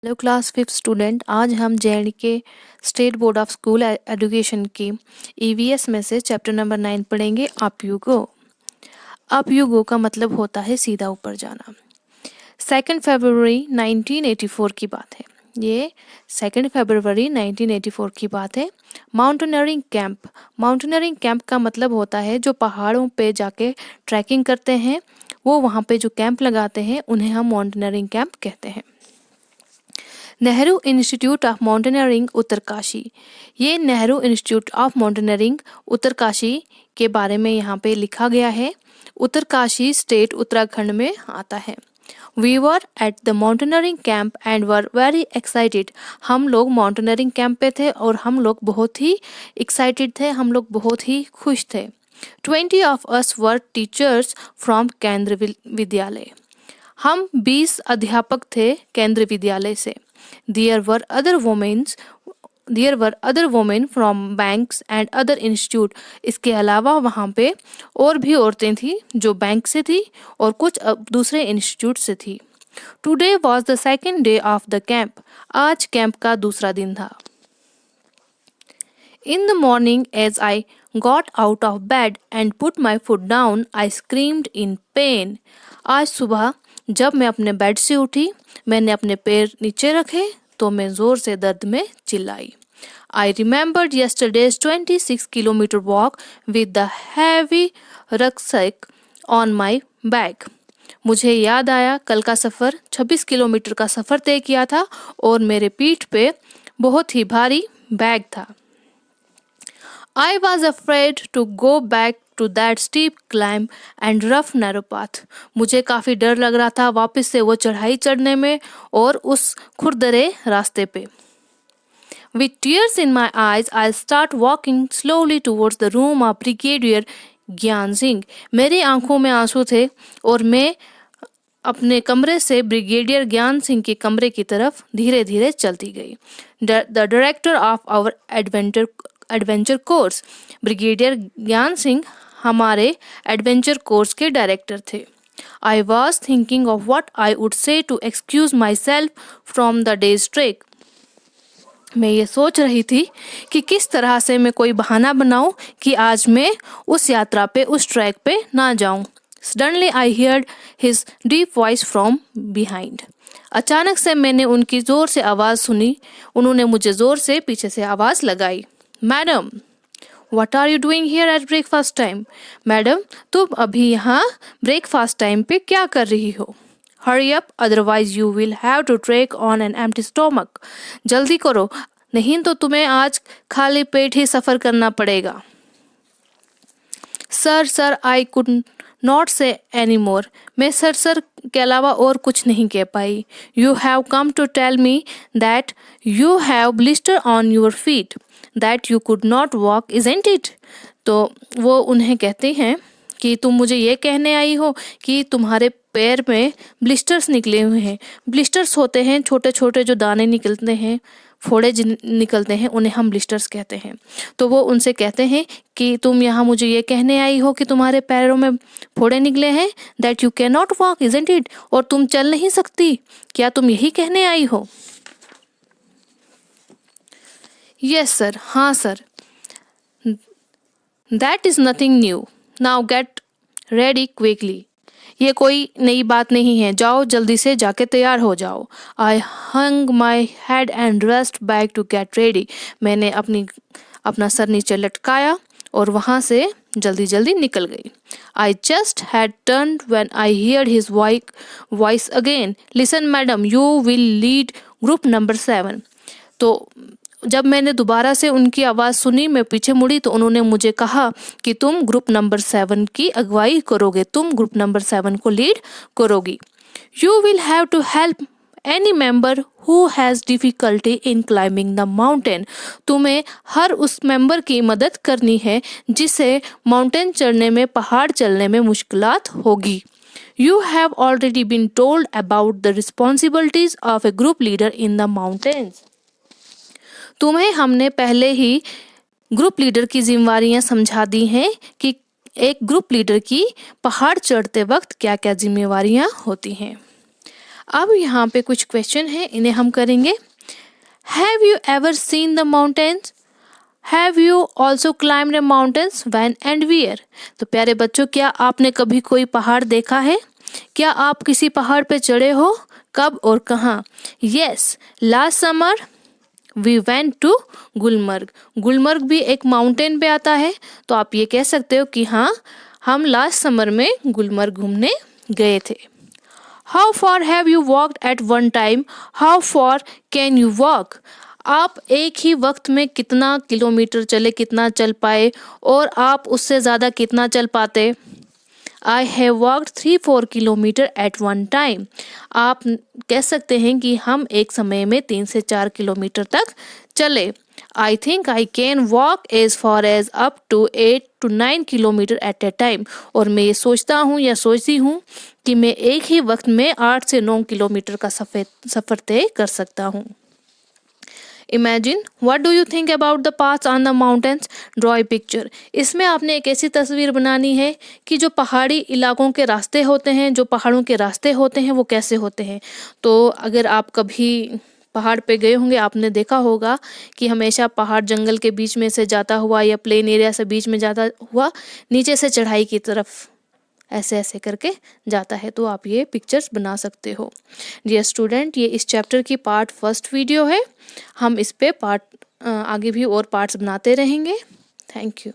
Hello class fifth student, आज हम J&K state board of school education की EVS में से चैप्टर नंबर 9 पढ़ेंगे। Up you go. Up you go का मतलब होता है सीधा ऊपर जाना। 2 फरवरी 1984 की बात है। ये 2 फरवरी 1984 की बात है। Mountaineering camp. माउंटेनियरिंग कैंप का मतलब होता है जो पहाड़ों पे जाके ट्रैकिंग करते हैं, वो वहाँ पे जो कैंप लगाते हैं उन्हें हम माउंटेनियरिंग कैंप कहते हैं। Nehru institute of mountaineering Uttarkashi. ये Nehru institute of mountaineering Uttarkashi के बारे में यहाँ पे लिखा गया है। उत्तरकाशी स्टेट उत्तराखंड में आता है। We were at the mountaineering camp and were very excited. हम लोग माउंटेनियरिंग कैंप पे थे और हम लोग बहुत ही एक्साइटेड थे, हम लोग बहुत ही खुश थे। 20 of us were teachers from केंद्रीय विद्यालय। हम 20 अध्यापक थे केंद्रीय विद्यालय से। There were other women from banks and other institute. इसके अलावा वहाँ पे और भी औरतें थी जो बैंक से थी और कुछ दूसरे इंस्टीट्यूट से थी। Today was the second day of the camp. आज कैंप का दूसरा दिन था। In the morning, as I got out of bed and put my foot down, I screamed in pain. आज सुबह जब मैं अपने बेड से उठी, मैंने अपने पैर नीचे रखे तो मैं जोर से दर्द में चिल्लाई। I remembered yesterday's 26 kilometer walk with the heavy rucksack on my back. मुझे याद आया कल का सफ़र, 26 किलोमीटर का सफ़र तय किया था और मेरे पीठ पे बहुत ही भारी बैग था। I was afraid to go back to that steep climb and rough narrow path. मुझे काफ़ी डर लग रहा था वापस से वो चढ़ाई चढ़ने में और उस खुरदरे रास्ते पे। With tears in my eyes, I start walking slowly towards the room of Brigadier ज्ञान सिंह। मेरी आंखों में आंसू थे और मैं अपने कमरे से ब्रिगेडियर ज्ञान सिंह के कमरे की तरफ धीरे धीरे चलती गई। The director of our adventure course. Brigadier Gyan Singh हमारे एडवेंचर कोर्स के डायरेक्टर थे। I was thinking of what I would say to excuse myself from the days trek. मैं ये सोच रही थी कि किस तरह से मैं कोई बहाना बनाऊं कि आज मैं उस यात्रा पे, उस ट्रैक पे ना जाऊं। Suddenly I heard his deep voice from behind. अचानक से मैंने उनकी जोर से आवाज़ सुनी। उन्होंने मुझे जोर से पीछे से आवाज़ लगाई। Madam, What are you doing here at breakfast time? Madam, तुम अभी यहाँ ब्रेकफास्ट टाइम पे क्या कर रही हो? Hurry up, otherwise you will have to trek on an empty stomach. जल्दी करो, नहीं तो तुम्हें आज खाली पेट ही सफ़र करना पड़ेगा। Sir, I could not say any more. मैं सर के अलावा और कुछ नहीं कह पाई। You have come to tell me that you have blister on your feet, that you could not walk, isn't it? तो वो उन्हें कहते हैं कि तुम मुझे ये कहने आई हो कि तुम्हारे पैर में ब्लिस्टर्स निकले हुए हैं। ब्लिस्टर्स होते हैं छोटे छोटे जो दाने निकलते हैं, फोड़े निकलते हैं, उन्हें हम ब्लिस्टर्स कहते हैं। तो वो उनसे कहते हैं कि तुम यहाँ मुझे ये कहने आई हो कि तुम्हारे पैरों में फोड़े निकले हैं, that you can not walk, isn't it? और तुम चल नहीं सकती, क्या तुम यही कहने आई हो? यस सर, हाँ sir. That is nothing new, now get ready quickly. ये कोई नई बात नहीं है, जाओ जल्दी से जाके तैयार हो जाओ। I hung my head and rest back to get ready. मैंने अपना सर नीचे लटकाया और वहाँ से जल्दी जल्दी निकल गई। I just had turn when I hear his voice again, listen madam, you will lead group number 7। तो जब मैंने दोबारा से उनकी आवाज़ सुनी, मैं पीछे मुड़ी तो उन्होंने मुझे कहा कि तुम ग्रुप नंबर 7 की अगुवाई करोगे, तुम ग्रुप नंबर 7 को लीड करोगी। You will have to help any member who has difficulty in climbing the mountain. तुम्हें हर उस मेंबर की मदद करनी है जिसे माउंटेन चढ़ने में, पहाड़ चलने में मुश्किलात होगी। You have already been told about the responsibilities of a group leader in the mountains. तुम्हें हमने पहले ही ग्रुप लीडर की जिम्मेवारियां समझा दी हैं कि एक ग्रुप लीडर की पहाड़ चढ़ते वक्त क्या क्या जिम्मेवारियां होती हैं। अब यहाँ पे कुछ क्वेश्चन है, इन्हें हम करेंगे। Have you ever seen the mountains? Have you also climbed the mountains? When and where? तो प्यारे बच्चों, क्या आपने कभी कोई पहाड़ देखा है? क्या आप किसी पहाड़ पे चढ़े हो? कब और कहाँ? Yes, last summer we went to Gulmarg. Gulmarg भी एक माउंटेन पे आता है, तो आप ये कह सकते हो कि हाँ, हम लास्ट समर में गुलमर्ग घूमने गए थे। How far have you walked at one time? How far can you walk? आप एक ही वक्त में कितना किलोमीटर चले, कितना चल पाए, और आप उससे ज़्यादा कितना चल पाते? I have walked 3-4 kilometre at one time. आप कह सकते हैं कि हम एक समय में 3 से 4 किलोमीटर तक चले। I think I can walk as far as up to 8 to 9 kilometre at a time. और मैं ये सोचता हूँ या सोचती हूँ कि मैं एक ही वक्त में 8 से 9 किलोमीटर का सफ़र तय कर सकता हूँ। Imagine what do you think about the paths on the mountains? Draw a picture. इसमें आपने एक ऐसी तस्वीर बनानी है कि जो पहाड़ी इलाकों के रास्ते होते हैं, जो पहाड़ों के रास्ते होते हैं, वो कैसे होते हैं। तो अगर आप कभी पहाड़ पे गए होंगे, आपने देखा होगा कि हमेशा पहाड़ जंगल के बीच में से जाता हुआ या प्लेन एरिया से बीच में जाता हुआ नीचे से चढ़ाई की तरफ ऐसे ऐसे करके जाता है। तो आप ये पिक्चर्स बना सकते हो। डियर स्टूडेंट, ये इस चैप्टर की पार्ट फर्स्ट वीडियो है। हम इस पे आगे भी और पार्ट्स बनाते रहेंगे। Thank you.